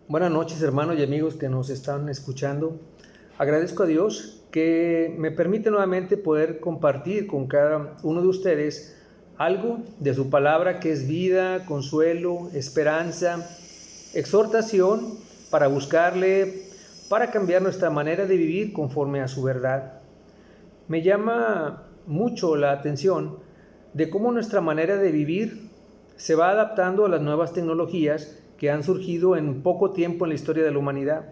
Buenas noches, hermanos y amigos que nos están escuchando. Agradezco a Dios que me permite nuevamente poder compartir con cada uno de ustedes algo de su palabra, que es vida, consuelo, esperanza, exhortación para buscarle, para cambiar nuestra manera de vivir conforme a su verdad. Me llama mucho la atención de cómo nuestra manera de vivir se va adaptando a las nuevas tecnologías que han surgido en poco tiempo en la historia de la humanidad.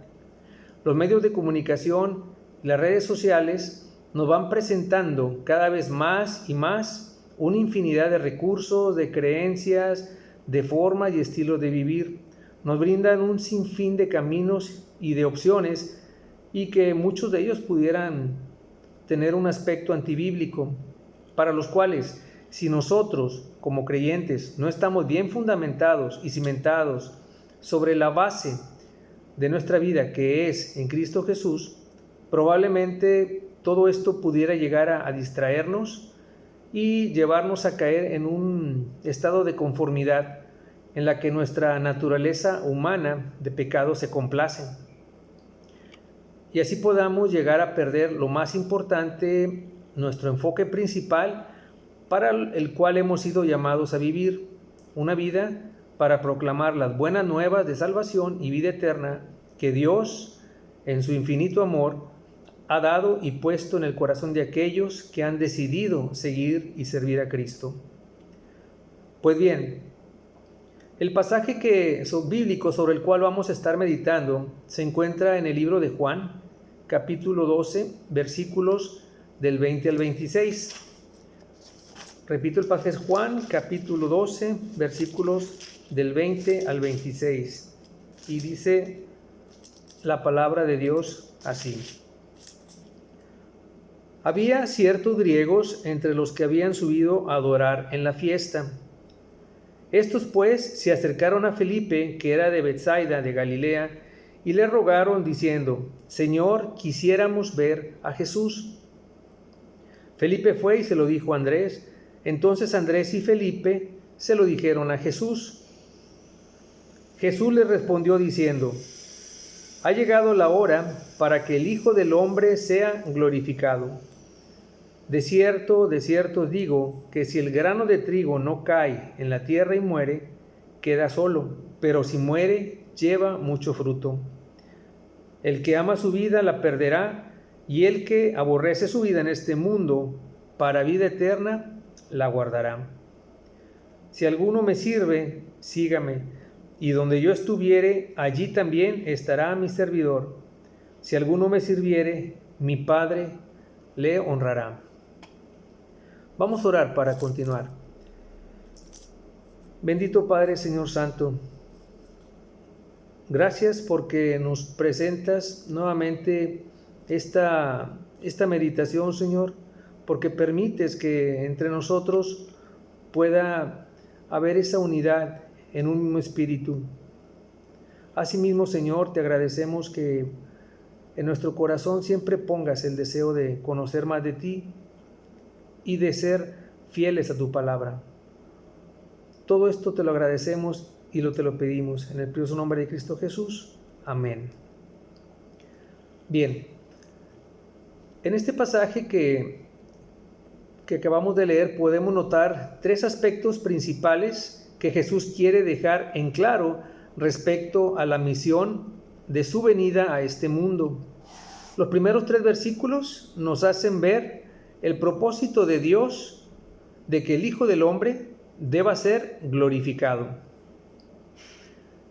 Los medios de comunicación y las redes sociales nos van presentando cada vez más y más una infinidad de recursos, de creencias, de formas y estilos de vivir. Nos brindan un sinfín de caminos y de opciones, y que muchos de ellos pudieran tener un aspecto antibíblico, para los cuales, si nosotros como creyentes no estamos bien fundamentados y cimentados sobre la base de nuestra vida, que es en Cristo Jesús, probablemente todo esto pudiera llegar a distraernos y llevarnos a caer en un estado de conformidad en la que nuestra naturaleza humana de pecado se complace. Y así podamos llegar a perder lo más importante, nuestro enfoque principal, para el cual hemos sido llamados a vivir, una vida para proclamar las buenas nuevas de salvación y vida eterna que Dios, en su infinito amor, ha dado y puesto en el corazón de aquellos que han decidido seguir y servir a Cristo. Pues bien, el pasaje bíblico sobre el cual vamos a estar meditando se encuentra en el libro de Juan, capítulo 12, versículos del 20 al 26. Repito, el pasaje es Juan, capítulo 12, versículos del 20 al 26. Y dice la palabra de Dios así: Había ciertos griegos entre los que habían subido a adorar en la fiesta. Estos pues se acercaron a Felipe, que era de Betsaida de Galilea, y le rogaron diciendo: Señor, quisiéramos ver a Jesús. Felipe fue y se lo dijo a Andrés. Entonces Andrés y Felipe se lo dijeron a Jesús. Jesús les respondió diciendo: Ha llegado la hora para que el Hijo del Hombre sea glorificado. De cierto os digo que si el grano de trigo no cae en la tierra y muere, queda solo, pero si muere, lleva mucho fruto. El que ama su vida la perderá, y el que aborrece su vida en este mundo, para vida eterna, la guardará. Si alguno me sirve, sígame, y donde yo estuviere, allí también estará mi servidor. Si alguno me sirviere, mi Padre le honrará. Vamos a orar para continuar. Bendito Padre, Señor Santo, gracias porque nos presentas nuevamente esta meditación, Señor, porque permites que entre nosotros pueda haber esa unidad en un mismo espíritu. Asimismo, Señor, te agradecemos que en nuestro corazón siempre pongas el deseo de conocer más de ti y de ser fieles a tu palabra. Todo esto te lo agradecemos y te lo pedimos en el precioso nombre de Cristo Jesús. Amén. Bien, en este pasaje que acabamos de leer podemos notar tres aspectos principales que Jesús quiere dejar en claro respecto a la misión de su venida a este mundo. Los primeros tres versículos nos hacen ver el propósito de Dios de que el Hijo del Hombre deba ser glorificado.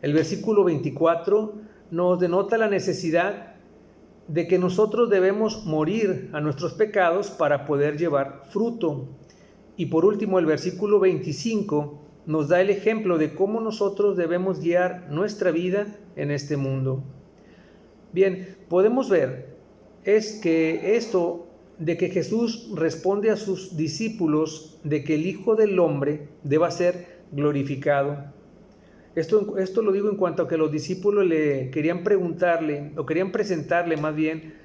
El versículo 24 nos denota la necesidad de que nosotros debemos morir a nuestros pecados para poder llevar fruto. Y por último, el versículo 25 nos da el ejemplo de cómo nosotros debemos guiar nuestra vida en este mundo. Bien, podemos ver es que esto de que Jesús responde a sus discípulos de que el Hijo del Hombre deba ser glorificado. Esto lo digo en cuanto a que los discípulos le querían preguntarle, o querían presentarle más bien,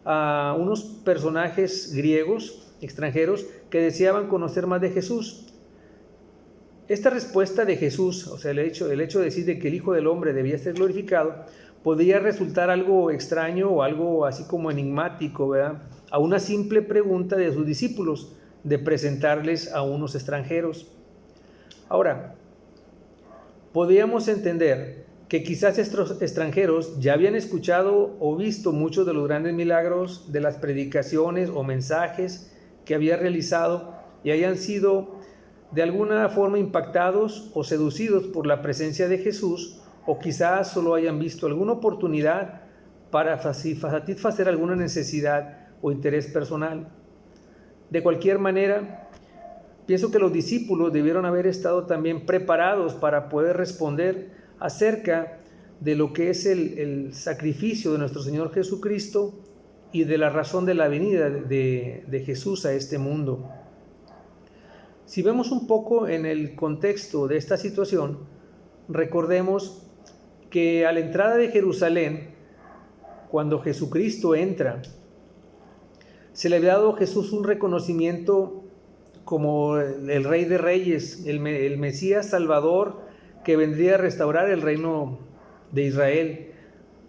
a unos personajes griegos, extranjeros, que deseaban conocer más de Jesús. esta respuesta de Jesús, o sea, el hecho de decir de que el Hijo del Hombre debía ser glorificado, podría resultar algo extraño o algo así como enigmático, ¿verdad?, a una simple pregunta de sus discípulos de presentarles a unos extranjeros. Ahora, podríamos entender que quizás estos extranjeros ya habían escuchado o visto muchos de los grandes milagros, de las predicaciones o mensajes que había realizado, y hayan sido de alguna forma impactados o seducidos por la presencia de Jesús, o quizás solo hayan visto alguna oportunidad para satisfacer alguna necesidad o interés personal. De cualquier manera, pienso que los discípulos debieron haber estado también preparados para poder responder acerca de lo que es el sacrificio de nuestro Señor Jesucristo y de la razón de la venida de Jesús a este mundo. Si vemos un poco en el contexto de esta situación, recordemos que a la entrada de Jerusalén, cuando Jesucristo entra, se le había dado a Jesús un reconocimiento como el Rey de Reyes, el Mesías Salvador que vendría a restaurar el reino de Israel.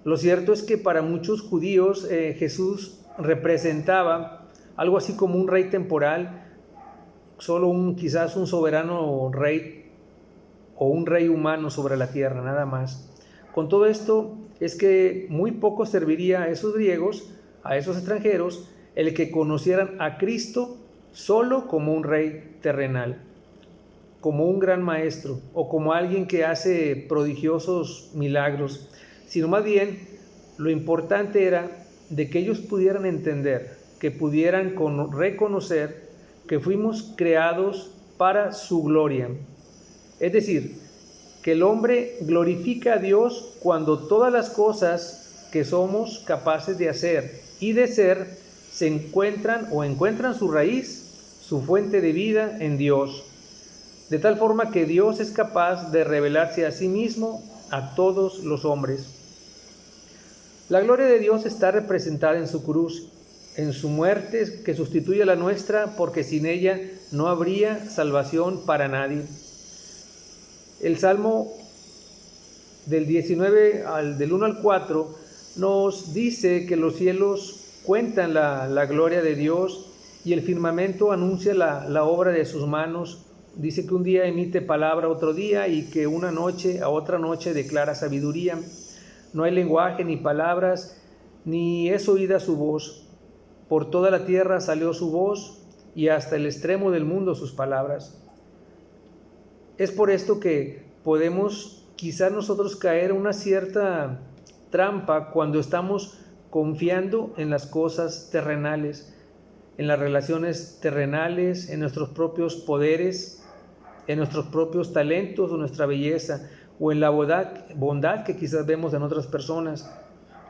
Lo cierto es que para muchos judíos Jesús representaba algo así como un rey temporal, solo quizás un soberano rey o un rey humano sobre la tierra, nada más. Con todo esto es que muy poco serviría a esos griegos, a esos extranjeros, el que conocieran a Cristo solo como un rey terrenal, como un gran maestro o como alguien que hace prodigiosos milagros, sino más bien lo importante era de que ellos pudieran entender, que pudieran reconocer que fuimos creados para su gloria. Es decir, que el hombre glorifica a Dios cuando todas las cosas que somos capaces de hacer y de ser se encuentran su raíz, su fuente de vida en Dios, de tal forma que Dios es capaz de revelarse a sí mismo a todos los hombres. La gloria de Dios está representada en su cruz, en su muerte que sustituye a la nuestra, porque sin ella no habría salvación para nadie. El Salmo del 19 del 1 al 4 nos dice que los cielos cuentan la gloria de Dios y el firmamento anuncia la obra de sus manos. Dice que un día emite palabra a otro día y que una noche a otra noche declara sabiduría. No hay lenguaje ni palabras, ni es oída su voz. Por toda la tierra salió su voz y hasta el extremo del mundo sus palabras. Es por esto que podemos quizás nosotros caer en una cierta trampa cuando estamos confiando en las cosas terrenales, en las relaciones terrenales, en nuestros propios poderes, en nuestros propios talentos o nuestra belleza, o en la bondad que quizás vemos en otras personas.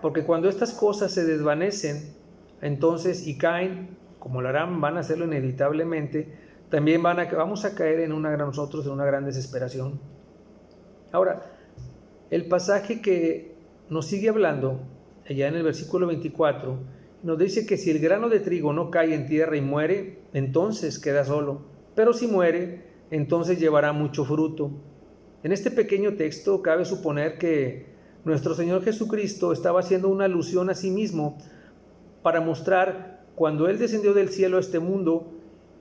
Porque cuando estas cosas se desvanecen, entonces, y caen, como lo harán, van a hacerlo inevitablemente, también vamos a caer nosotros en una gran desesperación. Ahora, el pasaje que nos sigue hablando, allá en el versículo 24, nos dice que si el grano de trigo no cae en tierra y muere, entonces queda solo, pero si muere, entonces llevará mucho fruto. En este pequeño texto cabe suponer que nuestro Señor Jesucristo estaba haciendo una alusión a sí mismo para mostrar cuando Él descendió del cielo a este mundo,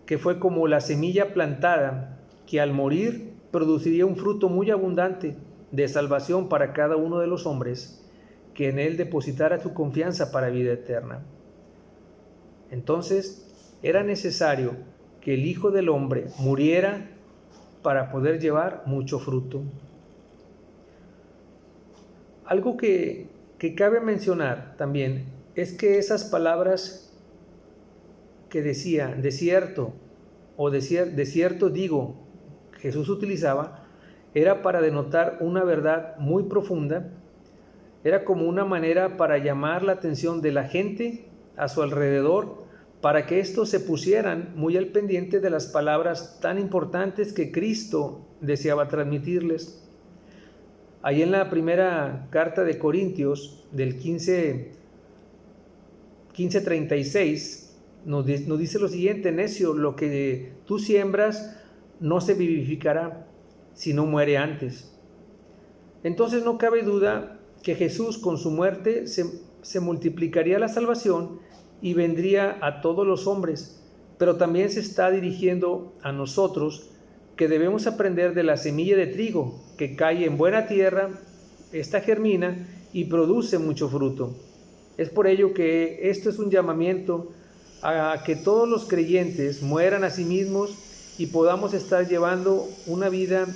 que fue como la semilla plantada, que al morir produciría un fruto muy abundante de salvación para cada uno de los hombres, que en Él depositara su confianza para vida eterna. Entonces, era necesario que el Hijo del Hombre muriera para poder llevar mucho fruto. Algo que cabe mencionar también es que esas palabras que decía, de cierto digo, Jesús utilizaba, era para denotar una verdad muy profunda, era como una manera para llamar la atención de la gente a su alrededor, para que estos se pusieran muy al pendiente de las palabras tan importantes que Cristo deseaba transmitirles. Ahí en la primera carta de Corintios, del 15:36, nos dice lo siguiente: necio, lo que tú siembras no se vivificará, si no muere antes. Entonces no cabe duda que Jesús con su muerte se multiplicaría la salvación y vendría a todos los hombres, pero también se está dirigiendo a nosotros, que debemos aprender de la semilla de trigo que cae en buena tierra, esta germina y produce mucho fruto. Es por ello que esto es un llamamiento a que todos los creyentes mueran a sí mismos y podamos estar llevando una vida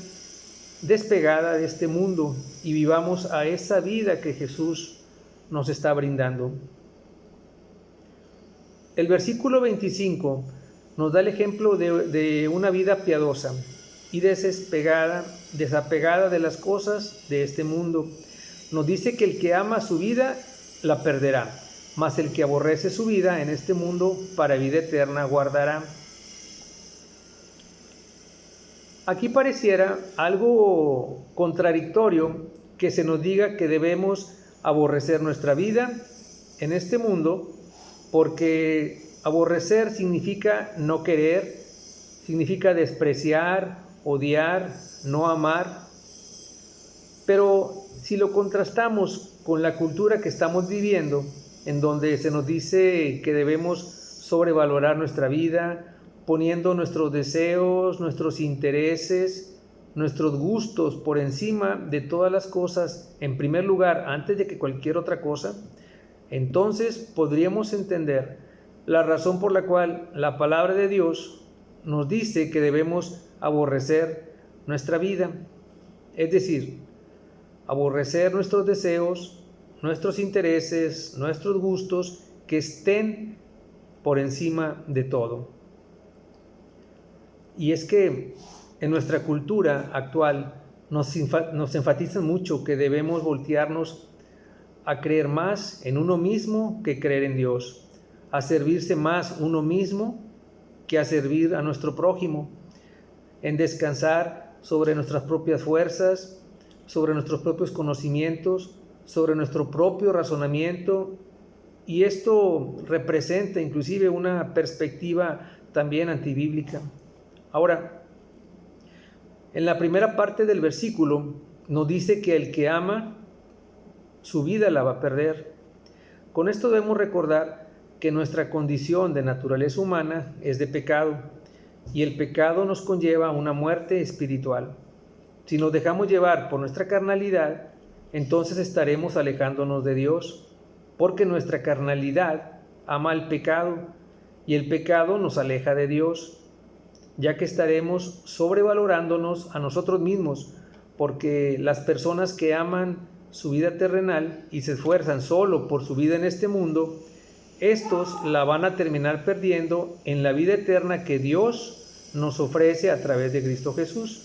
despegada de este mundo y vivamos a esa vida que Jesús nos está brindando. El versículo 25 nos da el ejemplo de una vida piadosa y desapegada de las cosas de este mundo. Nos dice que el que ama su vida la perderá, mas el que aborrece su vida en este mundo para vida eterna guardará. Aquí pareciera algo contradictorio que se nos diga que debemos aborrecer nuestra vida en este mundo, porque aborrecer significa no querer, significa despreciar, odiar, no amar. Pero si lo contrastamos con la cultura que estamos viviendo, en donde se nos dice que debemos sobrevalorar nuestra vida, poniendo nuestros deseos, nuestros intereses, nuestros gustos por encima de todas las cosas, en primer lugar, antes de que cualquier otra cosa, entonces podríamos entender la razón por la cual la palabra de Dios nos dice que debemos aborrecer nuestra vida, es decir, aborrecer nuestros deseos, nuestros intereses, nuestros gustos que estén por encima de todo. Y es que en nuestra cultura actual nos enfatizan mucho que debemos voltearnos a creer más en uno mismo que creer en Dios, a servirse más uno mismo que a servir a nuestro prójimo, en descansar sobre nuestras propias fuerzas, sobre nuestros propios conocimientos, sobre nuestro propio razonamiento, y esto representa inclusive una perspectiva también antibíblica. Ahora, en la primera parte del versículo nos dice que el que ama su vida la va a perder. Con esto debemos recordar que nuestra condición de naturaleza humana es de pecado y el pecado nos conlleva a una muerte espiritual. Si nos dejamos llevar por nuestra carnalidad, entonces estaremos alejándonos de Dios, porque nuestra carnalidad ama el pecado y el pecado nos aleja de Dios, ya que estaremos sobrevalorándonos a nosotros mismos, porque las personas que aman su vida terrenal y se esfuerzan solo por su vida en este mundo, estos la van a terminar perdiendo en la vida eterna que Dios nos ofrece a través de Cristo Jesús.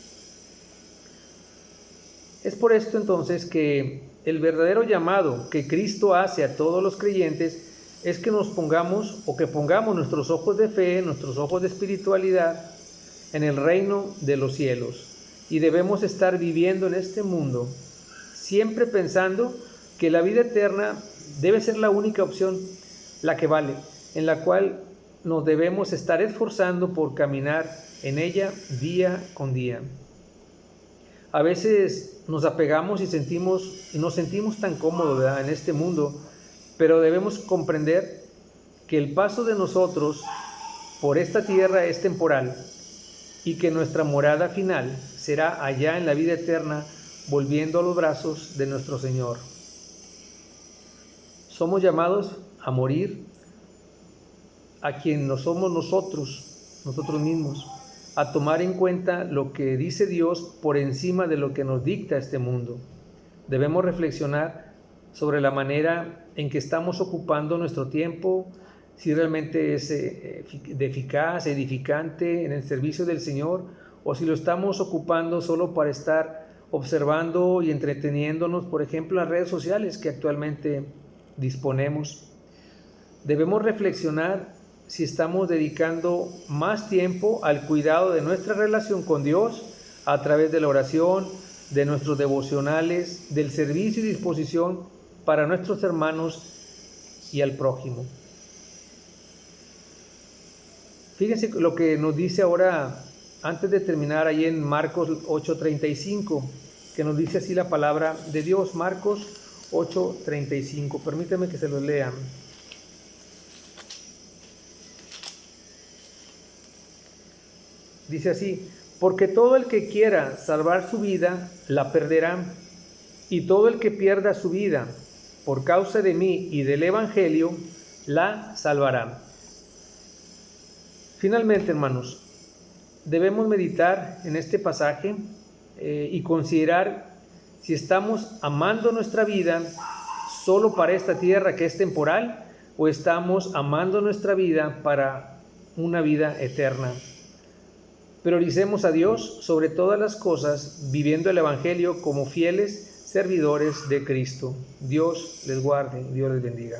Es por esto entonces que el verdadero llamado que Cristo hace a todos los creyentes es que nos pongamos o que pongamos nuestros ojos de fe, nuestros ojos de espiritualidad en el reino de los cielos, y debemos estar viviendo en este mundo siempre pensando que la vida eterna debe ser la única opción, la que vale, en la cual nos debemos estar esforzando por caminar en ella día con día. A veces nos apegamos y nos sentimos tan cómodos, ¿verdad?, en este mundo, pero debemos comprender que el paso de nosotros por esta tierra es temporal y que nuestra morada final será allá en la vida eterna, volviendo a los brazos de nuestro Señor. Somos llamados a morir a quien no somos nosotros mismos, a tomar en cuenta lo que dice Dios por encima de lo que nos dicta este mundo. Debemos reflexionar sobre la manera en que estamos ocupando nuestro tiempo, si realmente es eficaz, edificante en el servicio del Señor, o si lo estamos ocupando solo para estar observando y entreteniéndonos, por ejemplo, en las redes sociales que actualmente disponemos. Debemos reflexionar si estamos dedicando más tiempo al cuidado de nuestra relación con Dios a través de la oración, de nuestros devocionales, del servicio y disposición para nuestros hermanos y al prójimo. Fíjense lo que nos dice ahora antes de terminar ahí en Marcos 8:35, que nos dice así la palabra de Dios. Marcos 8:35, permítame que se los lea. Dice así: porque todo el que quiera salvar su vida, la perderá, y todo el que pierda su vida por causa de mí y del Evangelio, la salvará. Finalmente, hermanos, debemos meditar en este pasaje y considerar si estamos amando nuestra vida solo para esta tierra que es temporal, o estamos amando nuestra vida para una vida eterna. Prioricemos a Dios sobre todas las cosas, viviendo el Evangelio como fieles servidores de Cristo. Dios les guarde, Dios les bendiga.